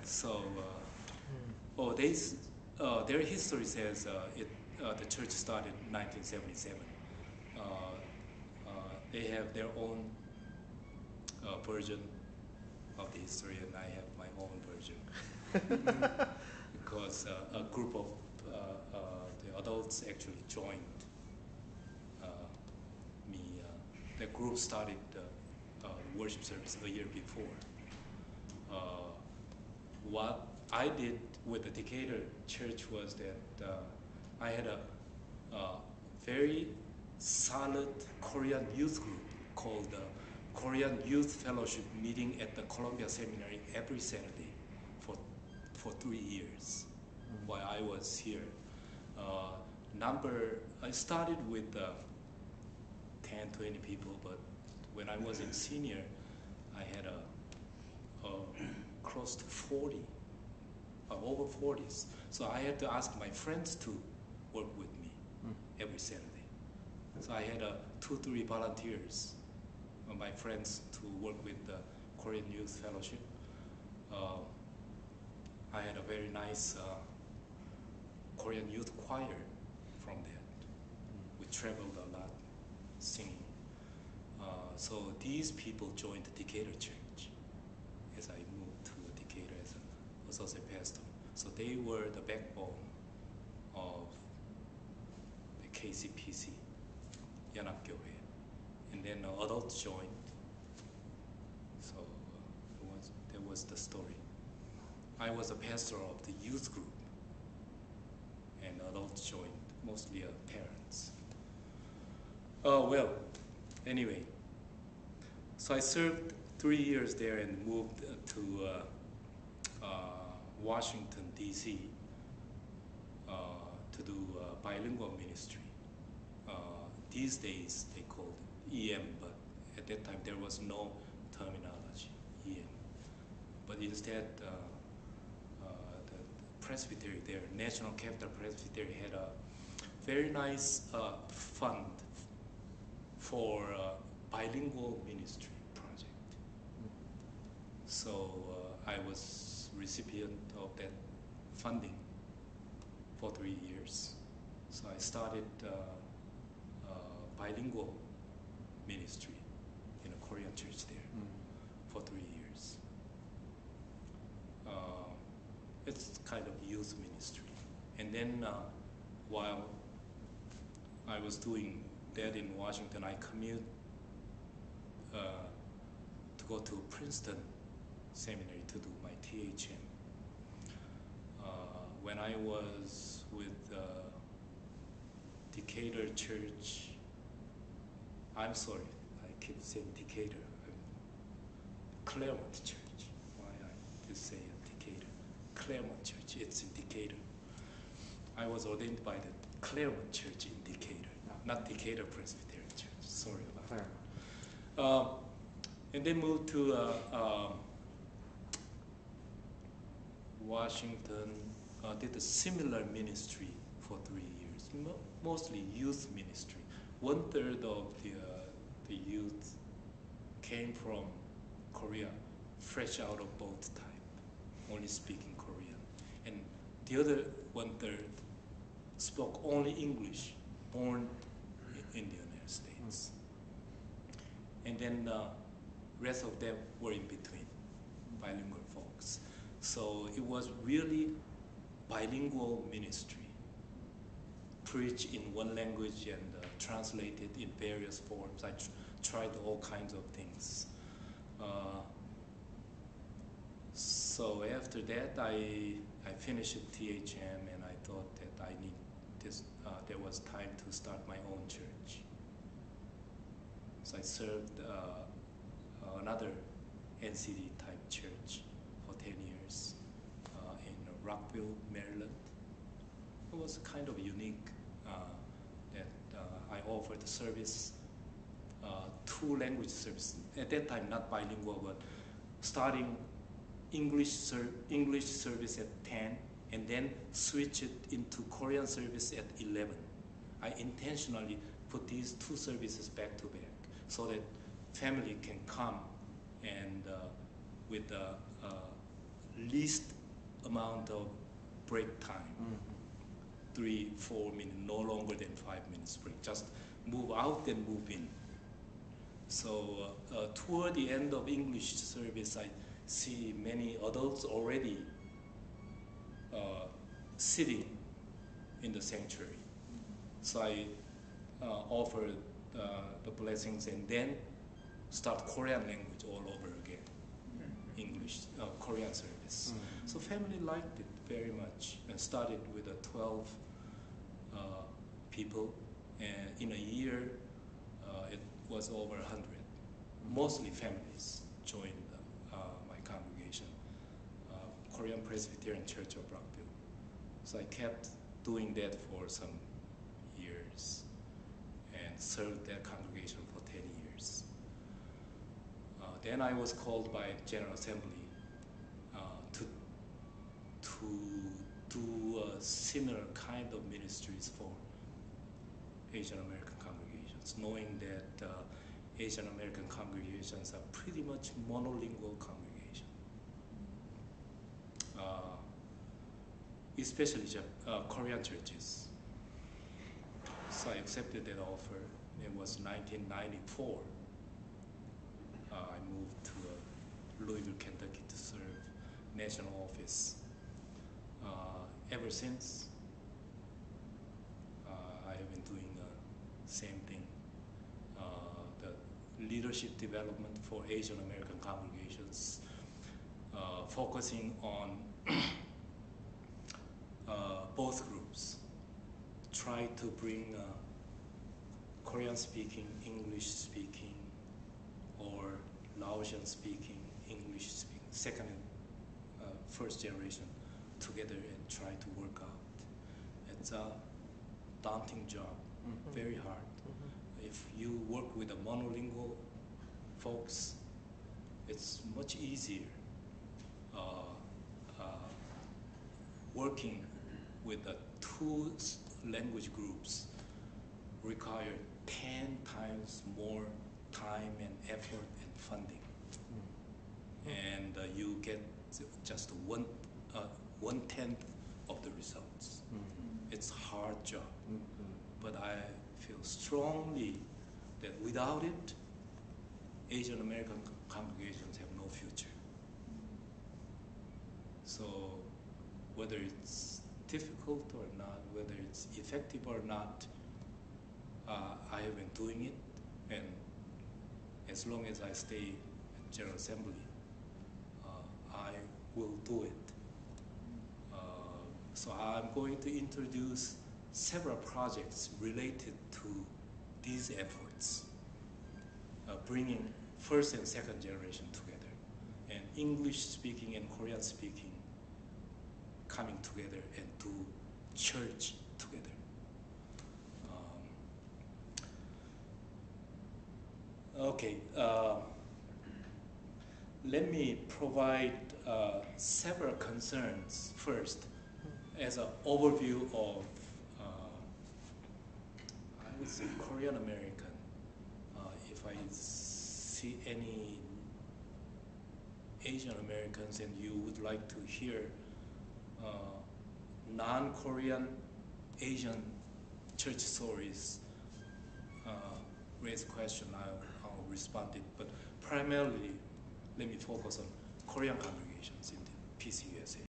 So, their history says the church started in 1977. Uh, they have their own version of the history, and I have my own version. Because a group of the adults actually joined me. The group started worship service a year before. What I did with the Decatur church was that I had a very solid Korean youth group called the Korean Youth Fellowship, meeting at the Columbia Seminary every Saturday for 3 years while I was here. I started with 10, 20 people, but when I was in senior, I had close to 40, over 40s. So I had to ask my friends to work with me every Saturday. So I had 2-3 volunteers, my friends, to work with the Korean Youth Fellowship. I had a very nice Korean youth choir from that. We traveled a lot singing. So these people joined the Decatur church as I moved to Decatur as an associate pastor. So they were the backbone of the KCPC, 연합교회. And then adults joined. So that was the story. I was a pastor of the youth group, and adults joined, mostly parents. Well, anyway, so I served 3 years there and moved to Washington, D.C. To do bilingual ministry. These days they called it EM, but at that time there was no terminology, EM. But instead, the presbytery there, National Capital Presbytery, had a very nice fund for bilingual ministry project. So I was recipient of that funding for 3 years. So I started bilingual ministry in a Korean church there for 3 years. It's kind of youth ministry. And then while I was doing that in Washington, I commute to go to Princeton Seminary to do my THM. When I was with Decatur Church, I'm sorry, I keep saying Decatur, Claremont Church. Why I just say Decatur? Claremont Church, it's in Decatur. I was ordained by the Claremont Church in Decatur, not Decatur Presbyterian Church. Sorry about that. And then moved to Washington, did a similar ministry for 3 years, mostly youth ministry. 1/3 of the youth came from Korea, fresh out of boat time, only speaking Korean. And the other 1/3 spoke only English, born in the United States. And then the rest of them were in between, bilingual folks. So it was really bilingual ministry, preached in one language and translated in various forms. I tried all kinds of things. So after that, I finished THM, and I thought that I need this. There was time to start my own church. So I served another NCD type church for 10 years in Rockville, Maryland. It was kind of unique that I offered the service, 2 language service. At that time, not bilingual, but starting English service at 10, and then switch it into Korean service at 11. I intentionally put these 2 services back to back so that family can come and with the least amount of break time. 3-4 minutes, no longer than 5 minutes break. Just move out and move in. So toward the end of English service, I see many adults already sitting in the sanctuary. So I offer the blessings and then start Korean language all over again. English, Korean service. So family liked it very much and started with 12 people, and in a year it was over 100. Mostly families joined my congregation, Korean Presbyterian Church of Rockville. So I kept doing that for some years and served that congregation for 10 years. Then I was called by General Assembly to do similar kind of ministries for Asian American congregations, knowing that Asian American congregations are pretty much monolingual congregations, especially Korean churches. So I accepted that offer. It was 1994. I moved to Louisville, Kentucky to serve national office. Ever since, I have been doing the same thing. The leadership development for Asian American congregations, focusing on both groups. Try to bring Korean speaking, English speaking, or Laotian speaking, English speaking, second and first generation together and try to work out. It's a daunting job, very hard. If you work with a monolingual folks, it's much easier. Working with the two language groups require 10 times more time and effort and funding. And you get just 1/10 of the results. It's a hard job. But I feel strongly that without it, Asian American congregations have no future. So whether it's difficult or not, whether it's effective or not, I have been doing it, and as long as I stay at General Assembly, I will do it. So I'm going to introduce several projects related to these efforts, bringing first and second generation together, and English speaking and Korean speaking coming together and do church together. Okay, let me provide several concerns first as an overview of, I would say, Korean American. If I see any Asian Americans and you would like to hear non-Korean Asian church stories, raise a question, I'll respond it. But primarily, let me focus on Korean congregations in the PCUSA.